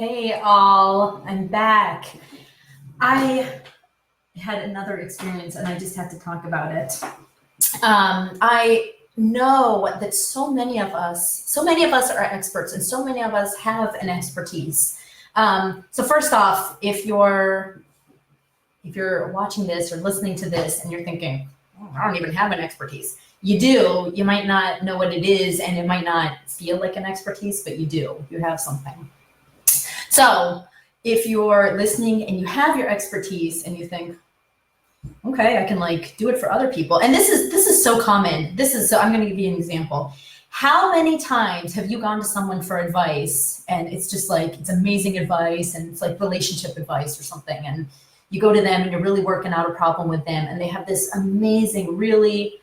Hey all, I'm back. I had another experience and I just have to talk about it. I know that so many of us are experts and so many of us have an expertise. So first off, if you're watching this or listening to this and you're thinking, "Oh, I don't even have an expertise." You do, you might not know what it is and it might not feel like an expertise, but you do, you have something. So if you're listening and you have your expertise and you think, okay, I can like do it for other people. And this is so common. I'm going to give you an example. How many times have you gone to someone for advice and it's just like it's amazing advice and it's like relationship advice or something, and you go to them and you're really working out a problem with them and they have this amazing, really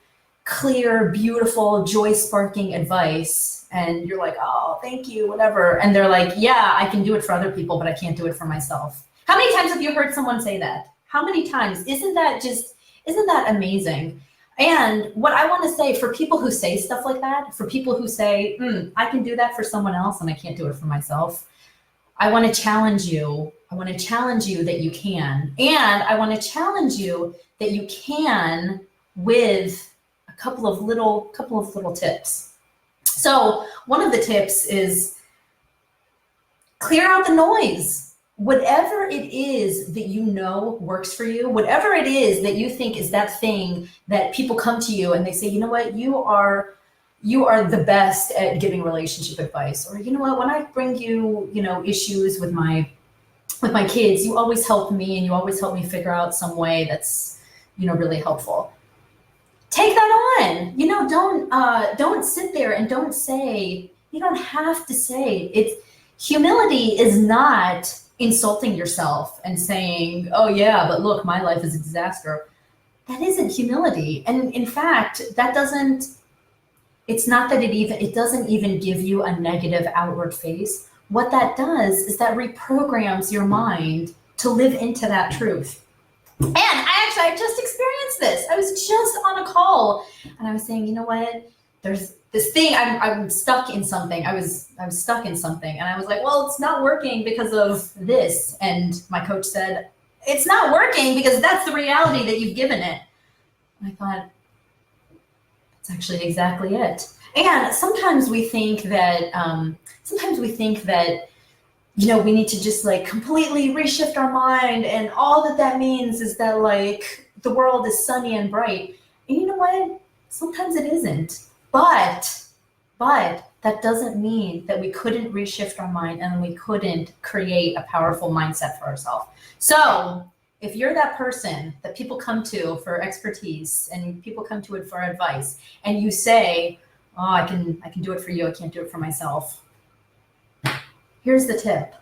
clear, beautiful, joy sparking advice. And you're like, oh, thank you, whatever. And they're like, yeah, I can do it for other people, but I can't do it for myself. How many times have you heard someone say that? How many times? Isn't that amazing? And what I want to say for people who say stuff like that, for people who say, I can do that for someone else and I can't do it for myself, I want to challenge you. I want to challenge you that you can. And I want to challenge you that you can with a couple of little tips. So one of the tips is clear out the noise. Whatever it is that you know works for you, whatever it is that you think is that thing that people come to you and they say, you know what, you are the best at giving relationship advice. Or you know what, when I bring you, issues with my kids, you always help me and you always help me figure out some way that's, really helpful. Take that on. Don't sit there and don't say, you don't have to say it. Humility is not insulting yourself and saying, oh yeah, but look, my life is a disaster. That isn't humility. And in fact, it's not that it doesn't even give you a negative outward face. What that does is that reprograms your mind to live into that truth. And I just experienced this. I was just on a call and I was saying, you know what, there's this thing, I'm stuck in something. I was stuck in something and I was like, well, it's not working because of this. And my coach said, it's not working because that's the reality that you've given it. And I thought, that's actually exactly it. And sometimes we think that, we need to just like completely reshift our mind. And all that means is that like the world is sunny and bright. And you know what? Sometimes it isn't. But that doesn't mean that we couldn't reshift our mind and we couldn't create a powerful mindset for ourselves. So if you're that person that people come to for expertise and people come to it for advice and you say, oh, I can do it for you, I can't do it for myself. Here's the tip.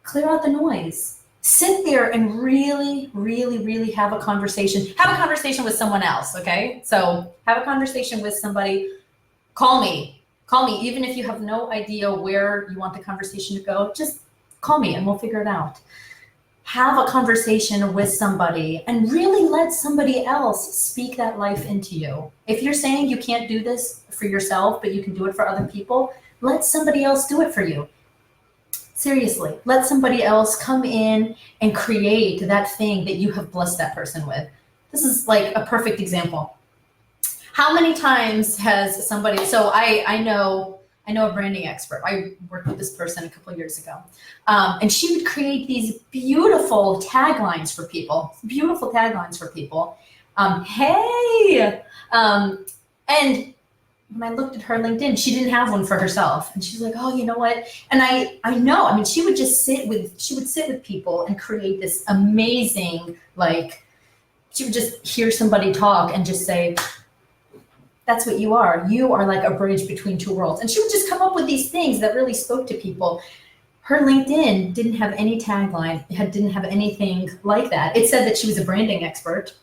Clear out the noise. Sit there and really, really, really have a conversation. Have a conversation with someone else, okay? So have a conversation with somebody. Call me, even if you have no idea where you want the conversation to go, just call me and we'll figure it out. Have a conversation with somebody and really let somebody else speak that life into you. If you're saying you can't do this for yourself, but you can do it for other people, let somebody else do it for you. Seriously, let somebody else come in and create that thing that you have blessed that person with. This is like a perfect example. How many times has somebody, so I know a branding expert. I worked with this person a couple of years ago. And she would create these beautiful taglines for people, and when I looked at her LinkedIn, she didn't have one for herself. And she's like, oh, you know what? And I know, I mean, she would sit with people and create this amazing, she would just hear somebody talk and just say, that's what you are. You are like a bridge between two worlds. And she would just come up with these things that really spoke to people. Her LinkedIn didn't have any tagline, didn't have anything like that. It said that she was a branding expert.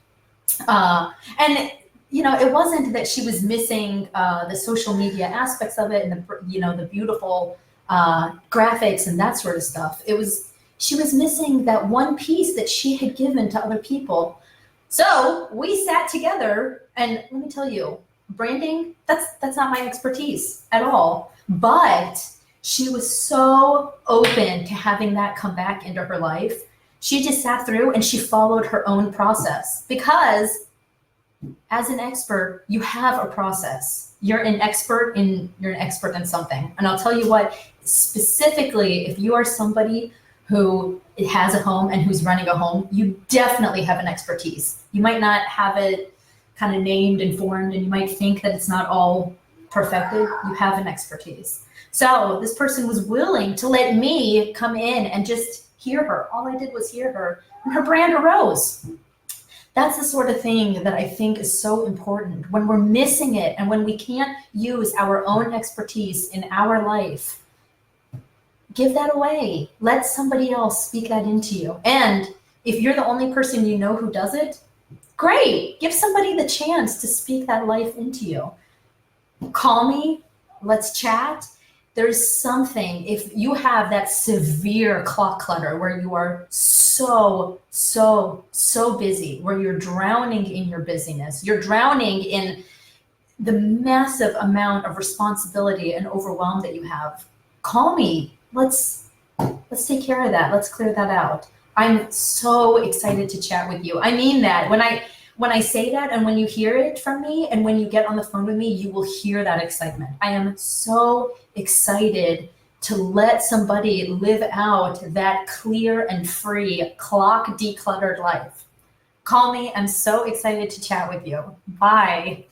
And it wasn't that she was missing the social media aspects of it and the beautiful graphics and that sort of stuff. She was missing that one piece that she had given to other people. So we sat together, and let me tell you, branding, that's not my expertise at all. But She was so open to having that come back into her life. She just sat through and she followed her own process, because as an expert, you have a process. You're an expert in something. And I'll tell you what, specifically, if you are somebody who has a home and who's running a home, you definitely have an expertise. You might not have it kind of named and formed, and you might think that it's not all perfected. You have an expertise. So this person was willing to let me come in and just hear her. All I did was hear her, and her brand arose. That's the sort of thing that I think is so important. When we're missing it and when we can't use our own expertise in our life, give that away. Let somebody else speak that into you. And if you're the only person you know who does it, great. Give somebody the chance to speak that life into you. Call me, let's chat. There's something, if you have that severe clock clutter where you are so busy, where you're drowning in your busyness, you're drowning in the massive amount of responsibility and overwhelm that you have, call me. Let's take care of that. Let's clear that out. I'm so excited to chat with you. I mean that. When I say that, and when you hear it from me, and when you get on the phone with me, you will hear that excitement. I am so excited to let somebody live out that clear and free, clock decluttered life. Call me. I'm so excited to chat with you. Bye.